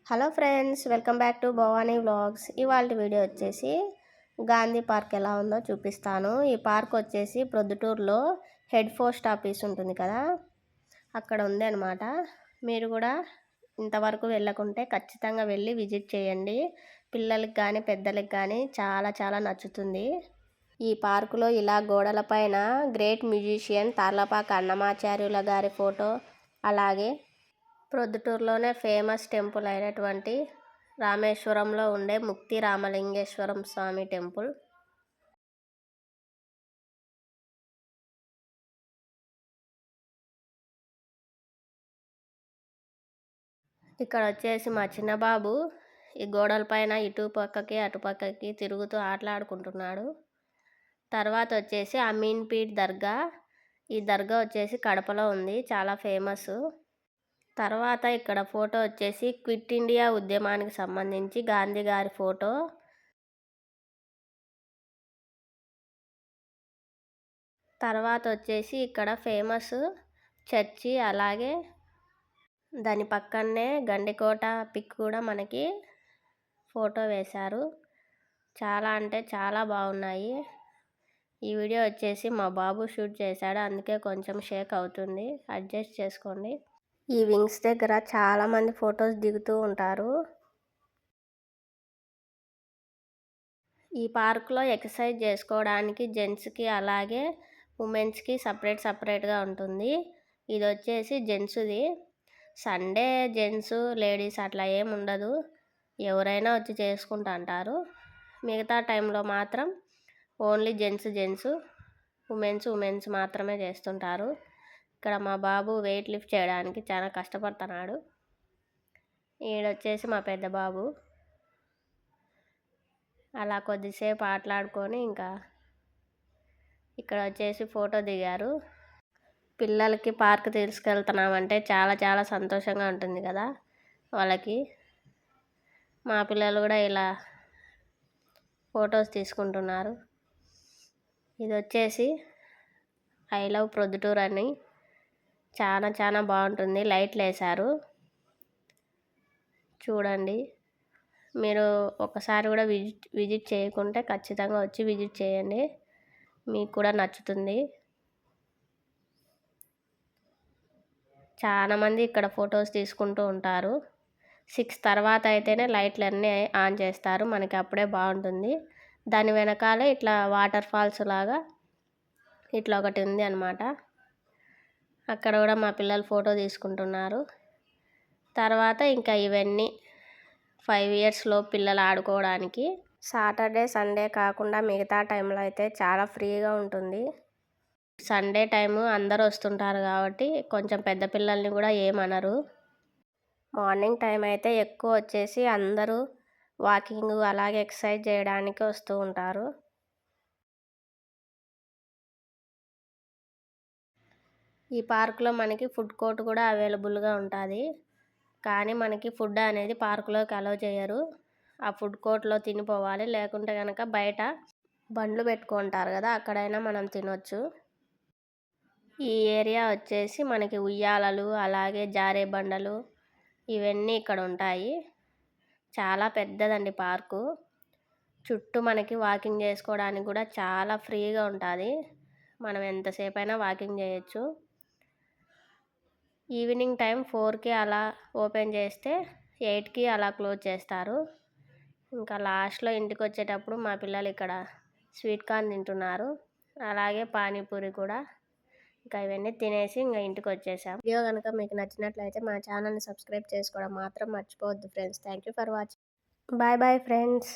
Hello friends, welcome back to Bhavani vlogs. ఇవాళ video వచ్చేసి Gandhi park ఎలా ఉందో చూపిస్తాను. ఈ పార్క్ వచ్చేసి ప్రొద్దుటూరులో హెడ్ పోస్ట్ ఆఫీస్ ఉంటుంది కదా, అక్కడ ఉంది అనమాట. మీరు కూడా ఇంతవరకు వెళ్ళకుంటే ఖచ్చితంగా వెళ్ళి విజిట్ చేయండి. పిల్లలకి కానీ పెద్దలకి కానీ చాలా చాలా నచ్చుతుంది. ఈ పార్కులో ఇలా గోడలపైన గ్రేట్ మ్యూజిషియన్ తార్లపాక అన్నమాచార్యుల గారి ఫోటో, అలాగే ప్రొద్దుటూరులోనే ఫేమస్ టెంపుల్ అయినటువంటి రామేశ్వరంలో ఉండే ముక్తి రామలింగేశ్వరం స్వామి టెంపుల్. ఇక్కడ వచ్చేసి మా చిన్నబాబు ఈ గోడలపైన ఇటు పక్కకి అటు పక్కకి తిరుగుతూ ఆటలాడుకుంటున్నాడు. తర్వాత వచ్చేసి అమీన్పీట్ దర్గా. ఈ దర్గా వచ్చేసి కడపలో ఉంది, చాలా ఫేమస్. తర్వాత ఇక్కడ ఫోటో వచ్చేసి క్విట్ ఇండియా ఉద్యమానికి సంబంధించి గాంధీ గారి ఫోటో. తర్వాత వచ్చేసి ఇక్కడ ఫేమస్ చర్చి, అలాగే దాని పక్కనే గండికోట పిక్ కూడా మనకి ఫోటో వేశారు. చాలా అంటే చాలా బాగున్నాయి. ఈ వీడియో వచ్చేసి మా బాబు షూట్ చేశాడు, అందుకే కొంచెం షేక్ అవుతుంది, అడ్జస్ట్ చేసుకోండి. ఈ వింగ్స్ దగ్గర చాలామంది ఫొటోస్ దిగుతూ ఉంటారు. ఈ పార్క్లో ఎక్సర్సైజ్ చేసుకోవడానికి జెంట్స్కి అలాగే ఉమెన్స్కి సపరేట్గా ఉంటుంది. ఇది వచ్చేసి జెంట్స్ది. సండే జెంట్స్ లేడీస్ అట్లా ఏమి ఉండదు, ఎవరైనా వచ్చి చేసుకుంటూ అంటారు. మిగతా టైంలో మాత్రం ఓన్లీ జెంట్స్, ఉమెన్స్ మాత్రమే చేస్తుంటారు. ఇక్కడ మా బాబు వెయిట్ లిఫ్ట్ చేయడానికి చాలా కష్టపడుతున్నాడు. ఈడొచ్చేసి మా పెద్ద బాబు. అలా కొద్దిసేపు ఆటలాడుకొని ఇంకా ఇక్కడ వచ్చేసి ఫోటో దిగారు. పిల్లలకి పార్క్ తీసుకెళ్తున్నామంటే చాలా చాలా సంతోషంగా ఉంటుంది కదా వాళ్ళకి. మా పిల్లలు కూడా ఇలా ఫొటోస్ తీసుకుంటున్నారు. ఇది వచ్చేసి ఐ లవ్ ప్రొద్దుటూరు అని చాలా చాలా బాగుంటుంది, లైట్లు వేశారు చూడండి. మీరు ఒకసారి కూడా విజిట్ చేయకుంటే ఖచ్చితంగా వచ్చి విజిట్ చేయండి, మీకు కూడా నచ్చుతుంది. చాలామంది ఇక్కడ ఫొటోస్ తీసుకుంటూ ఉంటారు. 6 తర్వాత అయితేనే లైట్లు అన్నీ ఆన్ చేస్తారు, మనకి అప్పుడే బాగుంటుంది. దాని వెనకాలే ఇట్లా వాటర్ ఫాల్స్ లాగా ఇట్లా ఒకటి ఉంది అన్నమాట. అక్కడ కూడా మా పిల్లలు ఫోటో తీసుకుంటున్నారు. తర్వాత ఇంకా ఇవన్నీ 5 years పిల్లలు ఆడుకోవడానికి. సాటర్డే సండే కాకుండా మిగతా టైంలో అయితే చాలా ఫ్రీగా ఉంటుంది. సండే టైము అందరూ వస్తుంటారు కాబట్టి కొంచెం పెద్ద పిల్లల్ని కూడా ఏమనరు. మార్నింగ్ టైం అయితే ఎక్కువ వచ్చేసి అందరూ వాకింగ్ అలాగే ఎక్సర్సైజ్ చేయడానికి వస్తూ ఉంటారు. ఈ పార్కులో మనకి ఫుడ్ కోర్ట్ కూడా అవైలబుల్గా ఉంటుంది, కానీ మనకి ఫుడ్ అనేది పార్కులోకి అలౌ చేయరు. ఆ ఫుడ్ కోర్ట్లో తినిపోవాలి, లేకుంటే కనుక బయట బండ్లు పెట్టుకుంటారు కదా, అక్కడైనా మనం తినొచ్చు. ఈ ఏరియా వచ్చేసి మనకి ఉయ్యాలలు అలాగే జారే బండలు ఇవన్నీ ఇక్కడ ఉంటాయి. చాలా పెద్దదండి పార్కు. చుట్టూ మనకి వాకింగ్ చేసుకోవడానికి కూడా చాలా ఫ్రీగా ఉంటుంది, మనం ఎంతసేపు అయినా వాకింగ్ చేయొచ్చు. ఈవినింగ్ టైం 4కి అలా ఓపెన్ చేస్తే 8కి అలా క్లోజ్ చేస్తారు. ఇంకా లాస్ట్లో ఇంటికి వచ్చేటప్పుడు మా పిల్లలు ఇక్కడ స్వీట్ కార్న్ తింటున్నారు, అలాగే పానీపూరి కూడా. ఇంకా ఇవన్నీ తినేసి ఇంకా ఇంటికి వచ్చేసాం. వీడియో కనుక మీకు నచ్చినట్లయితే మా ఛానల్ని సబ్స్క్రైబ్ చేసుకోవడం మాత్రం మర్చిపోవద్దు friends. Thank you for watching. Bye friends.